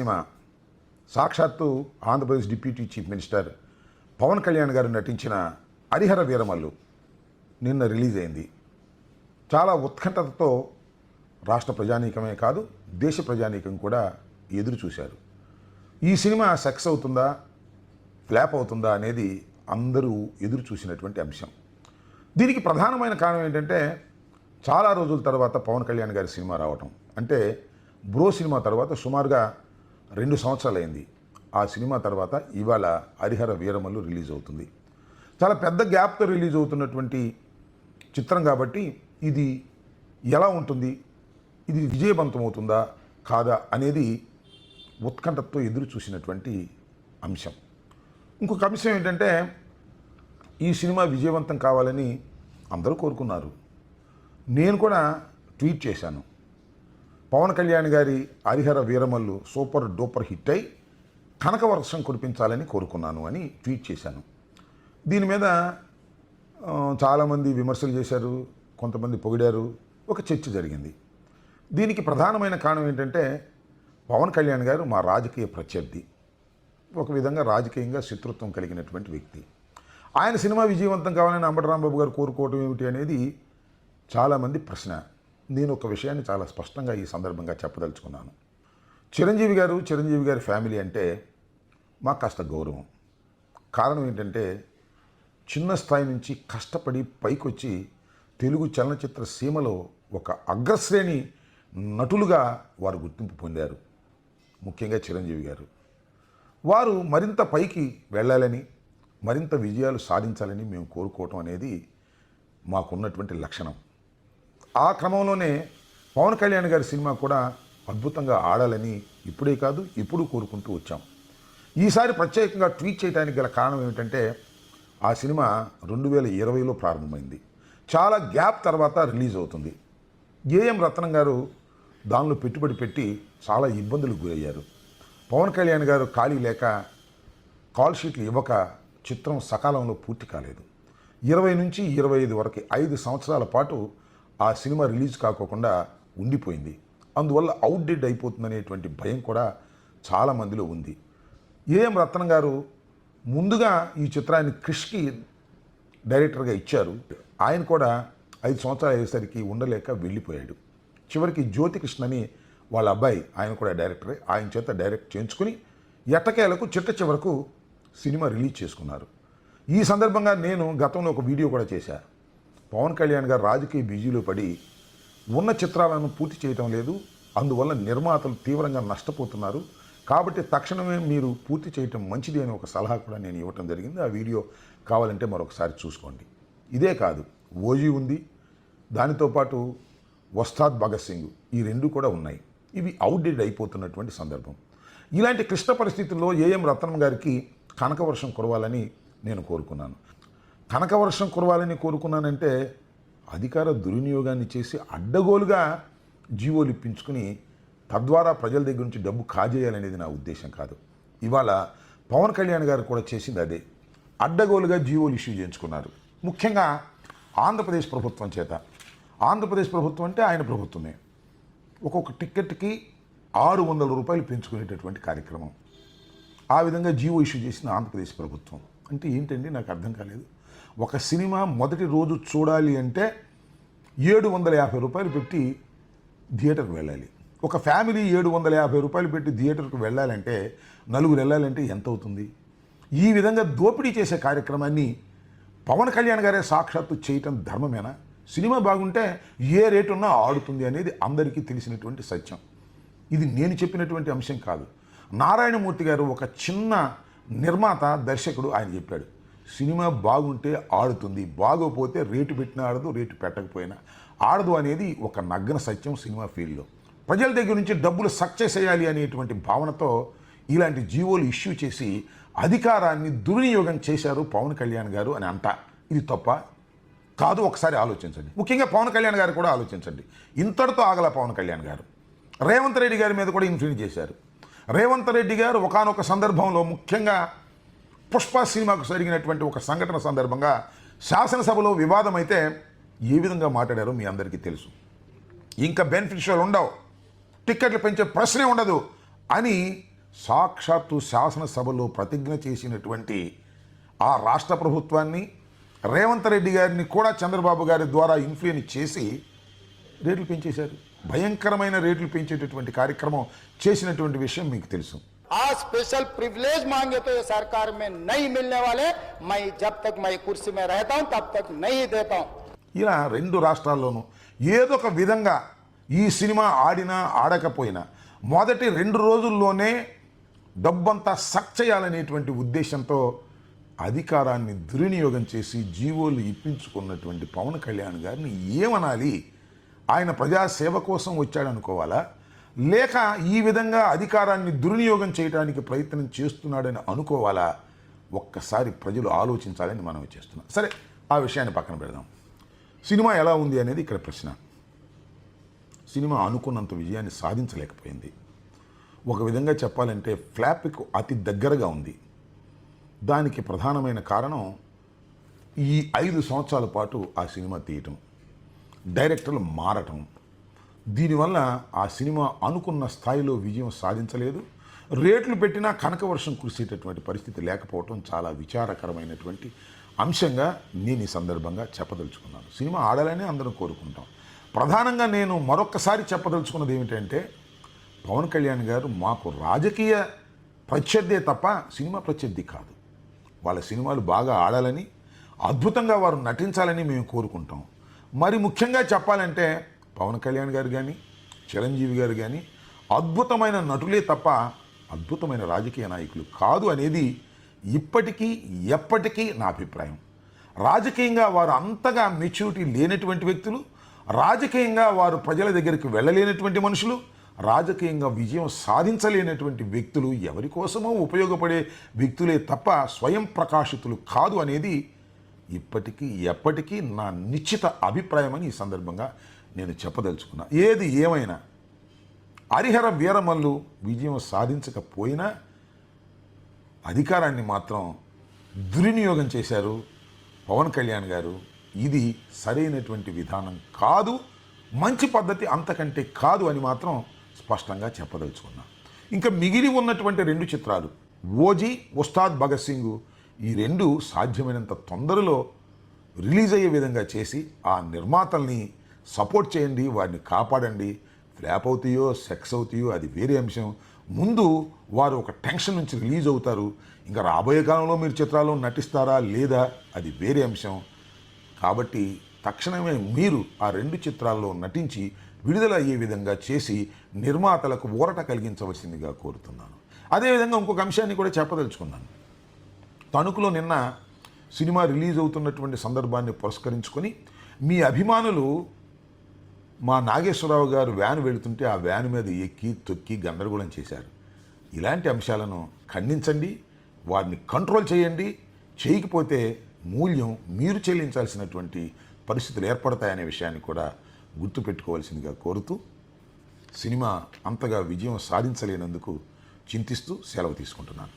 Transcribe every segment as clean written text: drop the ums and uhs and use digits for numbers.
Cinema సాక్షాత్తు Andhra Pradesh deputy chief minister Pawan Kalyan గారు నటించిన హరిహర వీరమల్లు నిన్న రిలీజ్ అయింది. చాలా ఉత్కంఠతతో రాష్ట్ర ప్రజానీకమే కాదు దేశ ప్రజానీకం కూడా ఎదురు చూశారు. ఈ సినిమా సక్సెస్ అవుతుందా ఫ్లాప్ అవుతుందా అనేది అందరూ ఎదురు చూసినటువంటి అంశం. దీనికి ప్రధానమైన కారణం ఏంటంటే చాలా రోజుల తర్వాత పవన్ కళ్యాణ్ గారి సినిమా రావటం. అంటే బ్రో సినిమా తర్వాత సుమారుగా 2 సంవత్సరాలు అయింది. ఆ సినిమా తర్వాత ఇవాళ హరిహర వీరమల్లు రిలీజ్ అవుతుంది. చాలా పెద్ద గ్యాప్తో రిలీజ్ అవుతున్నటువంటి చిత్రం కాబట్టి ఇది ఎలా ఉంటుంది, ఇది విజయవంతం అవుతుందా కాదా అనేది ఉత్కంఠతో ఎదురు చూసినటువంటి అంశం. ఇంకొక అంశం ఏంటంటే ఈ సినిమా విజయవంతం కావాలని అందరూ కోరుకున్నారు. నేను కూడా ట్వీట్ చేశాను, పవన్ కళ్యాణ్ గారి Harihara Veeramallu super duper hit అయి కనకవర్షం కురిపించాలని కోరుకున్నాను అని ట్వీట్ చేశాను. దీని మీద చాలామంది విమర్శలు చేశారు, కొంతమంది పొగిడారు, ఒక చర్చ జరిగింది. దీనికి ప్రధానమైన కారణం ఏంటంటే పవన్ కళ్యాణ్ గారు మా రాజకీయ ప్రత్యర్థి, ఒక విధంగా రాజకీయంగా శత్రుత్వం కలిగినటువంటి వ్యక్తి. ఆయన సినిమా విజయవంతం కావాలని అంబటి రాంబాబు గారు కోరుకోవటం ఏమిటి అనేది చాలామంది ప్రశ్న. నేను ఒక విషయాన్ని చాలా స్పష్టంగా ఈ సందర్భంగా చెప్పదలుచుకున్నాను. చిరంజీవి గారి ఫ్యామిలీ అంటే మాకు కాస్త గౌరవం. కారణం ఏంటంటే చిన్న స్థాయి నుంచి కష్టపడి పైకొచ్చి తెలుగు చలనచిత్ర సీమలో ఒక అగ్రశ్రేణి నటులుగా వారు గుర్తింపు పొందారు. ముఖ్యంగా చిరంజీవి గారు వారు మరింత పైకి వెళ్ళాలని, మరింత విజయాలు సాధించాలని మేము కోరుకోవటం అనేది మాకున్నటువంటి లక్షణం. ఆ క్రమంలోనే పవన్ కళ్యాణ్ గారి సినిమా కూడా అద్భుతంగా ఆడాలని ఇప్పుడే కాదు ఎప్పుడూ కోరుకుంటూ వచ్చాం. ఈసారి ప్రత్యేకంగా ట్వీట్ చేయడానికి గల కారణం ఏమిటంటే ఆ సినిమా 2020లో ప్రారంభమైంది. చాలా గ్యాప్ తర్వాత రిలీజ్ అవుతుంది. ఏఎం రత్నం గారు దానిలో పెట్టుబడి పెట్టి చాలా ఇబ్బందులకు గురయ్యారు. పవన్ కళ్యాణ్ గారు ఖాళీ లేక కాల్ షీట్లు ఇవ్వక చిత్రం సకాలంలో పూర్తి కాలేదు. 20 నుంచి 25 వరకు 5 సంవత్సరాల పాటు ఆ సినిమా రిలీజ్ కాకోకుండా ఉండిపోయింది. అందువల్ల అవుట్డేట్ అయిపోతుందనేటువంటి భయం కూడా చాలామందిలో ఉంది. ఏఎం రత్నం గారు ముందుగా ఈ చిత్రాన్ని క్రిష్కి డైరెక్టర్గా ఇచ్చారు. ఆయన కూడా 5 సంవత్సరాలు అయ్యేసరికి ఉండలేక వెళ్ళిపోయాడు. చివరికి జ్యోతి కృష్ణని వాళ్ళ అబ్బాయి, ఆయన కూడా డైరెక్టరే, ఆయన చేత డైరెక్ట్ చేయించుకుని ఎట్టకేలకు చివరకు సినిమా రిలీజ్ చేసుకున్నారు. ఈ సందర్భంగా నేను గతంలో ఒక వీడియో కూడా చేశాను. పవన్ కళ్యాణ్ గారు రాజకీయ బిజీలో పడి ఉన్న చిత్రాలను పూర్తి చేయటం లేదు, అందువల్ల నిర్మాతలు తీవ్రంగా నష్టపోతున్నారు, కాబట్టి తక్షణమే మీరు పూర్తి చేయటం మంచిది అని ఒక సలహా కూడా నేను ఇవ్వటం జరిగింది. ఆ వీడియో కావాలంటే మరొకసారి చూసుకోండి. ఇదే కాదు, ఓజీ ఉంది, దానితో పాటు వస్తాద్ భగత్ సింగ్, ఈ 2 కూడా ఉన్నాయి. ఇవి అవుట్డేట్ అయిపోతున్నటువంటి సందర్భం. ఇలాంటి క్లిష్ట పరిస్థితుల్లో ఏఎం రత్నం గారికి కనకవర్షం కురవాలని నేను కోరుకున్నాను. కనకవర్షం కురవాలని కోరుకున్నానంటే అధికార దుర్వినియోగాన్ని చేసి అడ్డగోలుగా జీవోలు ఇప్పించుకుని తద్వారా ప్రజల దగ్గర నుంచి డబ్బు కాజేయాలనేది నా ఉద్దేశం కాదు. ఇవాళ పవన్ కళ్యాణ్ గారు కూడా చేసింది అదే, అడ్డగోలుగా జీవోలు ఇష్యూ చేయించుకున్నారు. ముఖ్యంగా ఆంధ్రప్రదేశ్ ప్రభుత్వం చేత. ఆంధ్రప్రదేశ్ ప్రభుత్వం అంటే ఆయన ప్రభుత్వమే. ఒక్కొక్క టిక్కెట్కి 600 రూపాయలు పెంచుకునేటటువంటి కార్యక్రమం. ఆ విధంగా జీవో ఇష్యూ చేసిన ఆంధ్రప్రదేశ్ ప్రభుత్వం అంటే ఏంటండి నాకు అర్థం కాలేదు. ఒక సినిమా మొదటి రోజు చూడాలి అంటే 750 రూపాయలు పెట్టి థియేటర్కి వెళ్ళాలి. ఒక ఫ్యామిలీ 750 రూపాయలు పెట్టి థియేటర్కి వెళ్ళాలంటే 4 వెళ్ళాలంటే ఎంత అవుతుంది? ఈ విధంగా దోపిడీ చేసే కార్యక్రమాన్ని పవన్ కళ్యాణ్ గారే సాక్షాత్తు చేయటం ధర్మమేనా? సినిమా బాగుంటే ఏ రేటు ఉన్నా ఆడుతుంది అనేది అందరికీ తెలిసినటువంటి సత్యం. ఇది నేను చెప్పినటువంటి అంశం కాదు. నారాయణమూర్తి గారు ఒక చిన్న నిర్మాత, దర్శకుడు, ఆయన చెప్పాడు, సినిమా బాగుంటే ఆడుతుంది, బాగోపోతే రేటు పెట్టినా ఆడదు, రేటు పెట్టకపోయినా ఆడదు అనేది ఒక నగ్న సత్యం సినిమా ఫీల్డ్లో. ప్రజల దగ్గర నుంచి డబ్బులు సక్సెస్ చేయాలి అనేటువంటి భావనతో ఇలాంటి జీవోలు ఇష్యూ చేసి అధికారాన్ని దుర్వినియోగం చేశారు పవన్ కళ్యాణ్ గారు అని అంట. ఇది తప్ప కాదు, ఒకసారి ఆలోచించండి. ముఖ్యంగా పవన్ కళ్యాణ్ గారు కూడా ఆలోచించండి. ఇంతటితో ఆగల పవన్ కళ్యాణ్ గారు రేవంత్ రెడ్డి గారి మీద కూడా ఇన్ఫ్లుయెన్స్ చేశారు. రేవంత్ రెడ్డి గారు ఒకానొక సందర్భంలో, ముఖ్యంగా పుష్ప సినిమాకు జరిగినటువంటి ఒక సంఘటన సందర్భంగా శాసనసభలో వివాదం అయితే ఏ విధంగా మాట్లాడారో మీ అందరికీ తెలుసు. ఇంకా బెనిఫిషియల్ ఉండవు, టిక్కెట్లు పెంచే ప్రశ్నే ఉండదు అని సాక్షాత్తు శాసనసభలో ప్రతిజ్ఞ చేసినటువంటి ఆ రాష్ట్ర ప్రభుత్వాన్ని, రేవంత్ రెడ్డి గారిని కూడా చంద్రబాబు గారి ద్వారా ఇన్ఫ్లుయెన్స్ చేసి రేట్లు పెంచేశారు. భయంకరమైన రేట్లు పెంచేటటువంటి కార్యక్రమం చేసినటువంటి విషయం మీకు తెలుసు. आज स्पेशल प्रिविलेज मांगे तो ये सरकार में नहीं मिलने वाले, मैं जब तक मैं कुर्सी में रहता हूं तब तक नहीं देता हूं. ఇలా 2 రాష్ట్రాల్లోనూ ఏదో ఒక విధంగా ఈ సినిమా ఆడినా ఆడకపోయినా మొదటి 2 రోజుల్లోనే డబ్బంతా సక్ చేయాలనేటువంటి ఉద్దేశంతో అధికారాన్ని దుర్వినియోగం చేసి జీవోలు ఇప్పించుకున్నటువంటి పవన్ కళ్యాణ్ గారిని ఏమనాలి? ఆయన ప్రజాసేవ కోసం వచ్చాడనుకోవాలా, లేక ఈ విధంగా అధికారాన్ని దుర్వినియోగం చేయడానికి ప్రయత్నం చేస్తున్నాడని అనుకోవాలా? ఒక్కసారి ప్రజలు ఆలోచించాలని మనం చేస్తున్నాం. సరే, ఆ విషయాన్ని పక్కన పెడదాం. సినిమా ఎలా ఉంది అనేది ఇక్కడ ప్రశ్న. సినిమా అనుకున్నంత విజయాన్ని సాధించలేకపోయింది. ఒక విధంగా చెప్పాలంటే ఫ్లాప్కు అతి దగ్గరగా ఉంది. దానికి ప్రధానమైన కారణం ఈ 5 సంవత్సరాల పాటు ఆ సినిమా తీయటం, డైరెక్టర్లు మారటం. దీనివల్ల ఆ సినిమా అనుకున్న స్థాయిలో విజయం సాధించలేదు. రేట్లు పెట్టినా కనకవర్షం కురిసేటటువంటి పరిస్థితి లేకపోవటం చాలా విచారకరమైనటువంటి అంశంగా నేను ఈ సందర్భంగా చెప్పదలుచుకున్నాను. సినిమా ఆడాలని అందరం కోరుకుంటాం. ప్రధానంగా నేను మరొక్కసారి చెప్పదలుచుకున్నది ఏమిటంటే, పవన్ కళ్యాణ్ గారు మాకు రాజకీయ ప్రత్యర్థే తప్ప సినిమా ప్రత్యర్థి కాదు. వాళ్ళ సినిమాలు బాగా ఆడాలని, అద్భుతంగా వారు నటించాలని మేము కోరుకుంటాం. మరి ముఖ్యంగా చెప్పాలంటే పవన్ కళ్యాణ్ గారు కానీ, చిరంజీవి గారు కానీ అద్భుతమైన నటులే తప్ప అద్భుతమైన రాజకీయ నాయకులు కాదు అనేది ఇప్పటికీ ఎప్పటికీ నా అభిప్రాయం. రాజకీయంగా వారు అంతగా మెచ్యూరిటీ లేనటువంటి వ్యక్తులు, రాజకీయంగా వారు ప్రజల దగ్గరికి వెళ్ళలేనటువంటి మనుషులు, రాజకీయంగా విజయం సాధించలేనటువంటి వ్యక్తులు, ఎవరి కోసమో ఉపయోగపడే వ్యక్తులే తప్ప స్వయం ప్రకాశితులు కాదు అనేది ఇప్పటికీ ఎప్పటికీ నా నిశ్చిత అభిప్రాయం అని ఈ సందర్భంగా నేను చెప్పదలుచుకున్నా. ఏది ఏమైనా హరిహర వీరమల్లు విజయం సాధించకపోయినా అధికారాన్ని మాత్రం దుర్వినియోగం చేశారు పవన్ కళ్యాణ్ గారు. ఇది సరైనటువంటి విధానం కాదు, మంచి పద్ధతి అంతకంటే కాదు అని మాత్రం స్పష్టంగా చెప్పదలుచుకున్నా. ఇంకా మిగిలి ఉన్నటువంటి 2 చిత్రాలు ఓజీ, ఉస్తాద్ భగత్ సింగ్, ఈ 2 సాధ్యమైనంత తొందరలో రిలీజ్ అయ్యే విధంగా చేసి ఆ నిర్మాతల్ని సపోర్ట్ చేయండి, వారిని కాపాడండి. ఫ్లాప్ అవుతాయో సెక్స్ అవుతాయో అది వేరే అంశం. ముందు వారు ఒక టెన్షన్ నుంచి రిలీజ్ అవుతారు. ఇంకా రాబోయే కాలంలో మీరు చిత్రాల్లో నటిస్తారా లేదా అది వేరే అంశం. కాబట్టి తక్షణమే మీరు ఆ 2 చిత్రాల్లో నటించి విడుదల అయ్యే విధంగా చేసి నిర్మాతలకు ఊరట కలిగించవలసిందిగా కోరుతున్నాను. అదేవిధంగా ఇంకొక అంశాన్ని కూడా చెప్పదలుచుకున్నాను. తణుకులో నిన్న సినిమా రిలీజ్ అవుతున్నటువంటి సందర్భాన్ని పురస్కరించుకొని మీ అభిమానులు మా నాగేశ్వరరావు గారు వ్యాన్ వెళుతుంటే ఆ వ్యాన్ మీద ఎక్కి తొక్కి గందరగోళం చేశారు. ఇలాంటి అంశాలను ఖండించండి, వారిని కంట్రోల్ చేయండి. చేయకపోతే మూల్యం మీరు చెల్లించాల్సినటువంటి పరిస్థితులు ఏర్పడతాయనే విషయాన్ని కూడా గుర్తుపెట్టుకోవాల్సిందిగా కోరుతూ సినిమా అంతగా విజయం సాధించలేనందుకు చింతిస్తూ సెలవు తీసుకుంటున్నాను.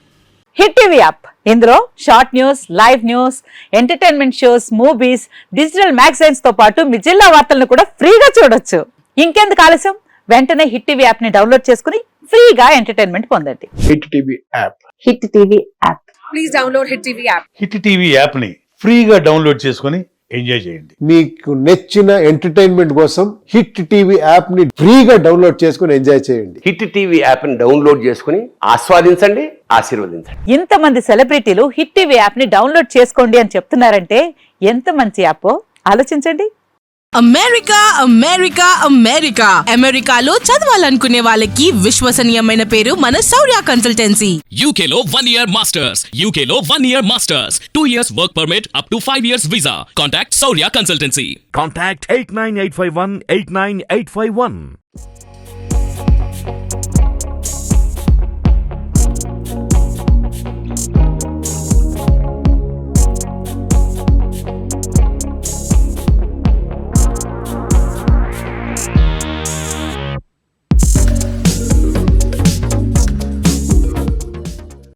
హిట్ టీవీ యాప్, ఇందులో short news, live news, entertainment shows, movies, digital magazines తో పాటు మీ జిల్లా వార్తలను కూడా ఫ్రీగా చూడొచ్చు. ఇంకెందుకు ఆలస్యం, వెంటనే హిట్ టీవీ యాప్ ని డౌన్లోడ్ చేసుకుని ఫ్రీగా ఎంటర్టైన్మెంట్ పొందండి. Hit TV app. Hit TV app. Please download hit TV app. Hit TV app ని ఫ్రీగా డౌన్లోడ్ చేసుకొని ఎంజాయ్ చేయండి. మీకు నచ్చిన ఎంటర్టైన్మెంట్ కోసం హిట్ టీవీ యాప్ ని ఫ్రీగా డౌన్లోడ్ చేసుకుని ఎంజాయ్ చేయండి. హిట్ టీవీ యాప్ ని డౌన్లోడ్ చేసుకుని ఆస్వాదించండి, ఆశీర్వదించండి. ఇంతమంది సెలబ్రిటీలు హిట్ టీవీ యాప్ ని డౌన్లోడ్ చేసుకోండి అని చెప్తున్నారంటే ఎంత మంచి యాప్ ఆలోచించండి. అమెరికా అమెరికా అమెరికా అమెరికాలో చదవాలనుకునే వాళ్ళకి విశ్వసనీయమైన పేరు మన శౌర్య కన్సల్టెన్సీ. UK లో 1 year masters. UK లో 1 year masters. 2 years work permit up to 5 years visa. Contact Saurya Consultancy. Contact 89851 89851.